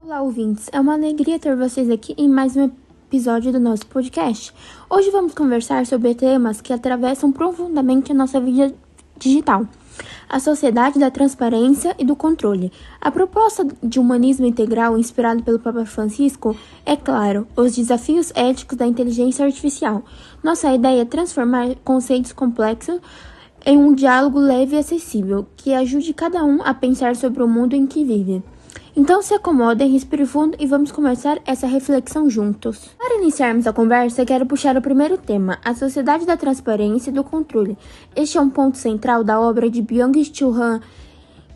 Olá, ouvintes! É uma alegria ter vocês aqui em mais um episódio do nosso podcast. Hoje vamos conversar sobre temas que atravessam profundamente a nossa vida digital. A sociedade da transparência e do controle. A proposta de humanismo integral inspirado pelo Papa Francisco é, claro, os desafios éticos da inteligência artificial. Nossa ideia é transformar conceitos complexos em um diálogo leve e acessível, que ajude cada um a pensar sobre o mundo em que vive. Então se acomodem, respire fundo e vamos começar essa reflexão juntos. Para iniciarmos a conversa, quero puxar o primeiro tema, a sociedade da transparência e do controle. Este é um ponto central da obra de Byung-Chul Han,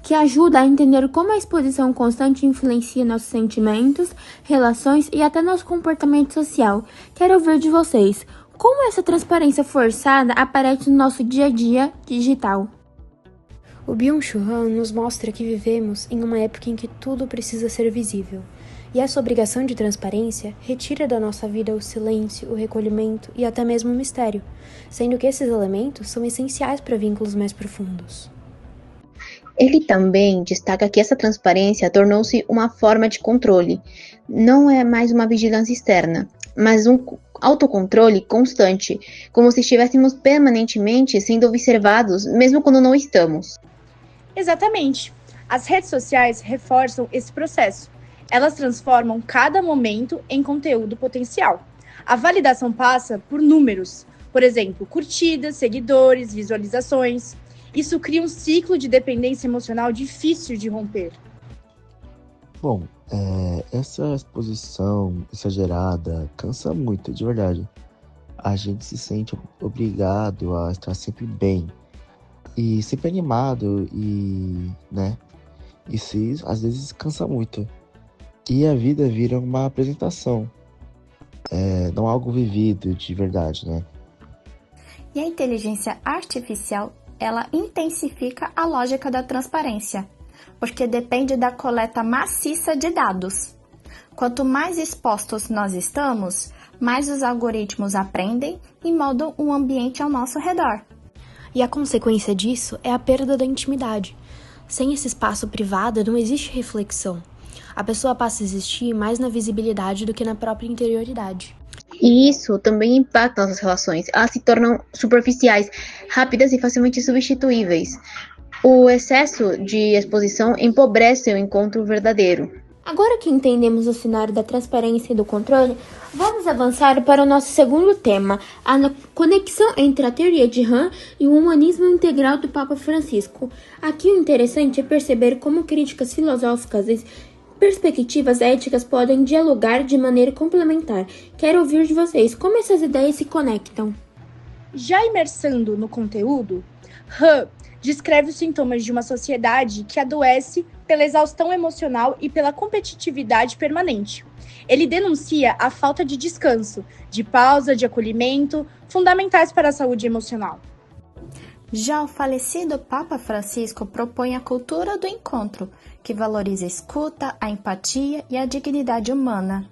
que ajuda a entender como a exposição constante influencia nossos sentimentos, relações e até nosso comportamento social. Quero ouvir de vocês, como essa transparência forçada aparece no nosso dia a dia digital? O Byung-Chul Han nos mostra que vivemos em uma época em que tudo precisa ser visível, e essa obrigação de transparência retira da nossa vida o silêncio, o recolhimento e até mesmo o mistério, sendo que esses elementos são essenciais para vínculos mais profundos. Ele também destaca que essa transparência tornou-se uma forma de controle. Não é mais uma vigilância externa, mas um autocontrole constante, como se estivéssemos permanentemente sendo observados, mesmo quando não estamos. Exatamente. As redes sociais reforçam esse processo. Elas transformam cada momento em conteúdo potencial. A validação passa por números, por exemplo, curtidas, seguidores, visualizações. Isso cria um ciclo de dependência emocional difícil de romper. Bom, essa exposição exagerada cansa muito, de verdade. A gente se sente obrigado a estar sempre bem e sempre animado Isso às vezes cansa muito. E a vida vira uma apresentação, não algo vivido de verdade, né? E a inteligência artificial, ela intensifica a lógica da transparência, porque depende da coleta maciça de dados. Quanto mais expostos nós estamos, mais os algoritmos aprendem e moldam o ambiente ao nosso redor. E a consequência disso é a perda da intimidade. Sem esse espaço privado, não existe reflexão. A pessoa passa a existir mais na visibilidade do que na própria interioridade. E isso também impacta nossas relações. Elas se tornam superficiais, rápidas e facilmente substituíveis. O excesso de exposição empobrece o encontro verdadeiro. Agora que entendemos o cenário da transparência e do controle, vamos avançar para o nosso segundo tema, a conexão entre a teoria de Han e o humanismo integral do Papa Francisco. Aqui o interessante é perceber como críticas filosóficas e perspectivas éticas podem dialogar de maneira complementar. Quero ouvir de vocês como essas ideias se conectam. Já imersando no conteúdo, Han descreve os sintomas de uma sociedade que adoece pela exaustão emocional e pela competitividade permanente. Ele denuncia a falta de descanso, de pausa, de acolhimento, fundamentais para a saúde emocional. Já o falecido Papa Francisco propõe a cultura do encontro, que valoriza a escuta, a empatia e a dignidade humana.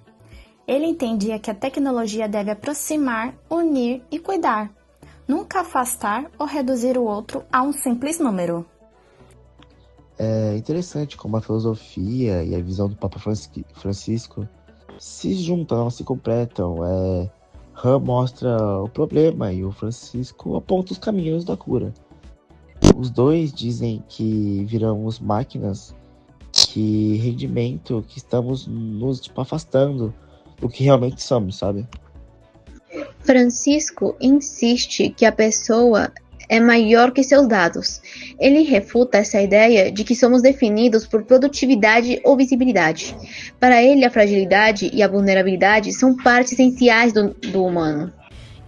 Ele entendia que a tecnologia deve aproximar, unir e cuidar, nunca afastar ou reduzir o outro a um simples número. É interessante como a filosofia e a visão do Papa Francisco se juntam, se completam. Han mostra o problema e o Francisco aponta os caminhos da cura. Os dois dizem que viramos máquinas, que rendimento, que estamos nos afastando do que realmente somos, sabe? Francisco insiste que a pessoa é maior que seus dados. Ele refuta essa ideia de que somos definidos por produtividade ou visibilidade. Para ele, a fragilidade e a vulnerabilidade são partes essenciais do humano.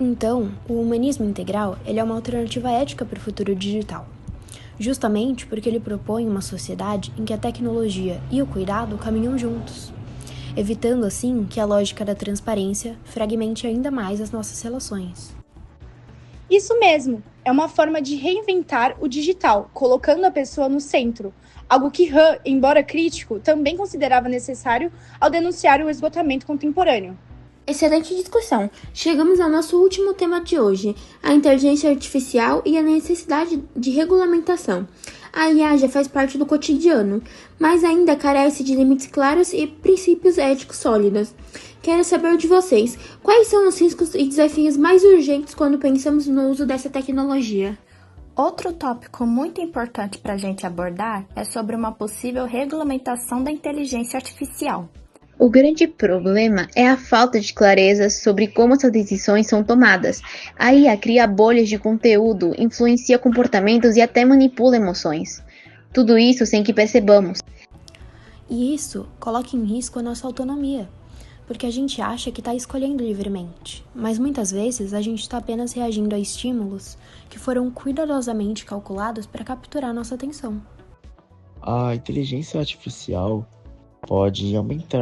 Então, o humanismo integral ele é uma alternativa ética para o futuro digital. Justamente porque ele propõe uma sociedade em que a tecnologia e o cuidado caminham juntos, evitando assim que a lógica da transparência fragmente ainda mais as nossas relações. Isso mesmo, é uma forma de reinventar o digital, colocando a pessoa no centro, algo que Han, embora crítico, também considerava necessário ao denunciar o esgotamento contemporâneo. Excelente discussão. Chegamos ao nosso último tema de hoje, a inteligência artificial e a necessidade de regulamentação. a IA já faz parte do cotidiano, mas ainda carece de limites claros e princípios éticos sólidos. Quero saber de vocês, quais são os riscos e desafios mais urgentes quando pensamos no uso dessa tecnologia? Outro tópico muito importante para a gente abordar é sobre uma possível regulamentação da inteligência artificial. O grande problema é a falta de clareza sobre como essas decisões são tomadas. A IA cria bolhas de conteúdo, influencia comportamentos e até manipula emoções. Tudo isso sem que percebamos. E isso coloca em risco a nossa autonomia, porque a gente acha que está escolhendo livremente, mas muitas vezes a gente está apenas reagindo a estímulos que foram cuidadosamente calculados para capturar nossa atenção. A inteligência artificial pode aumentar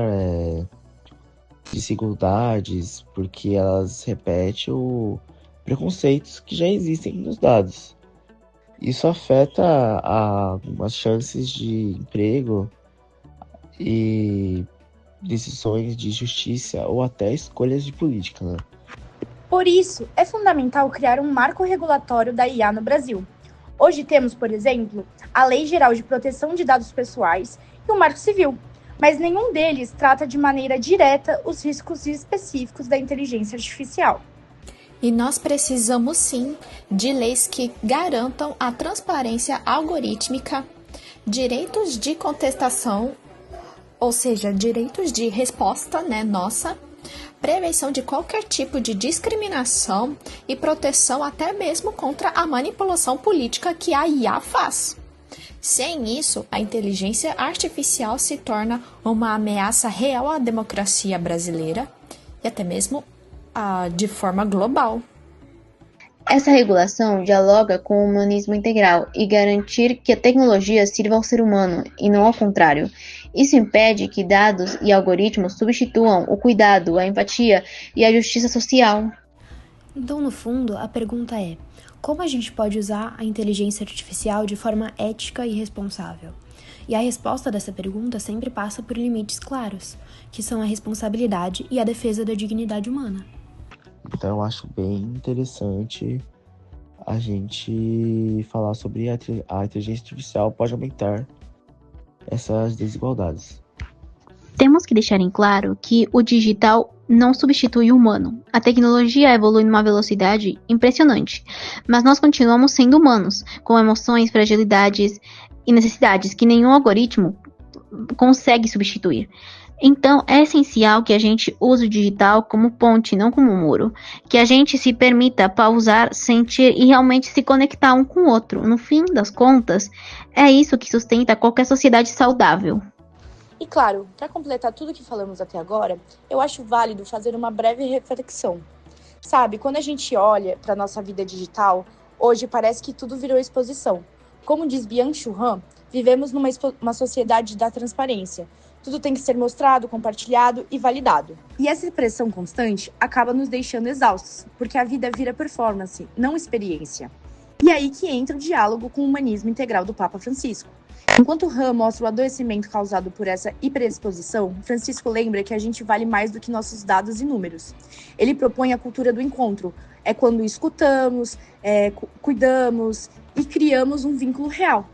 desigualdades porque elas repetem preconceitos que já existem nos dados. Isso afeta as chances de emprego e decisões de justiça ou até escolhas de política, né? Por isso, é fundamental criar um marco regulatório da IA no Brasil. Hoje temos, por exemplo, a Lei Geral de Proteção de Dados Pessoais e o Marco Civil, mas nenhum deles trata de maneira direta os riscos específicos da inteligência artificial. E nós precisamos sim de leis que garantam a transparência algorítmica, direitos de contestação, ou seja, direitos de resposta, nossa, prevenção de qualquer tipo de discriminação e proteção até mesmo contra a manipulação política que a IA faz. Sem isso, a inteligência artificial se torna uma ameaça real à democracia brasileira e até mesmo de forma global. Essa regulação dialoga com o humanismo integral e garantir que a tecnologia sirva ao ser humano e não ao contrário. Isso impede que dados e algoritmos substituam o cuidado, a empatia e a justiça social. Então, no fundo, a pergunta é: como a gente pode usar a inteligência artificial de forma ética e responsável? E a resposta dessa pergunta sempre passa por limites claros, que são a responsabilidade e a defesa da dignidade humana. Então eu acho bem interessante a gente falar sobre a inteligência artificial pode aumentar essas desigualdades. Temos que deixar em claro que o digital não substitui o humano. A tecnologia evolui numa velocidade impressionante, mas nós continuamos sendo humanos, com emoções, fragilidades e necessidades que nenhum algoritmo consegue substituir. Então, é essencial que a gente use o digital como ponte, não como muro. Que a gente se permita pausar, sentir e realmente se conectar um com o outro. No fim das contas, é isso que sustenta qualquer sociedade saudável. E claro, para completar tudo que falamos até agora, eu acho válido fazer uma breve reflexão. Sabe, quando a gente olha para a nossa vida digital, hoje parece que tudo virou exposição. Como diz Byung-Chul Han, vivemos numa sociedade da transparência. Tudo tem que ser mostrado, compartilhado e validado. E essa pressão constante acaba nos deixando exaustos, porque a vida vira performance, não experiência. E aí que entra o diálogo com o humanismo integral do Papa Francisco. Enquanto Han mostra o adoecimento causado por essa hiperexposição, Francisco lembra que a gente vale mais do que nossos dados e números. Ele propõe a cultura do encontro. É quando escutamos, cuidamos e criamos um vínculo real.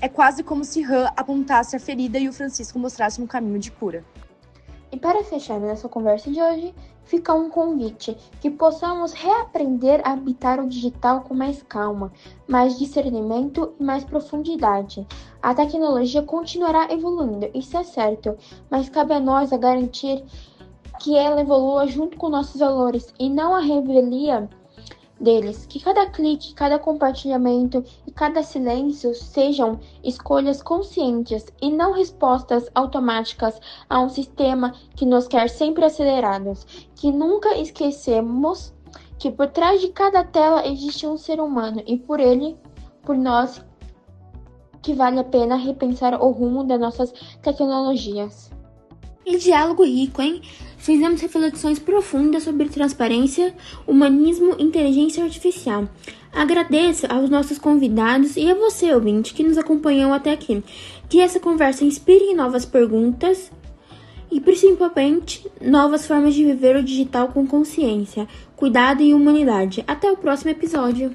É quase como se Han apontasse a ferida e o Francisco mostrasse um caminho de cura. E para fechar nossa conversa de hoje, fica um convite, que possamos reaprender a habitar o digital com mais calma, mais discernimento e mais profundidade. A tecnologia continuará evoluindo, isso é certo, mas cabe a nós a garantir que ela evolua junto com nossos valores e não a revelia deles, que cada clique, cada compartilhamento e cada silêncio sejam escolhas conscientes e não respostas automáticas a um sistema que nos quer sempre acelerados, que nunca esquecemos que por trás de cada tela existe um ser humano e por nós, que vale a pena repensar o rumo das nossas tecnologias. E diálogo rico, hein? Fizemos reflexões profundas sobre transparência, humanismo e inteligência artificial. Agradeço aos nossos convidados e a você, ouvinte, que nos acompanhou até aqui. Que essa conversa inspire novas perguntas e, principalmente, novas formas de viver o digital com consciência, cuidado e humanidade. Até o próximo episódio.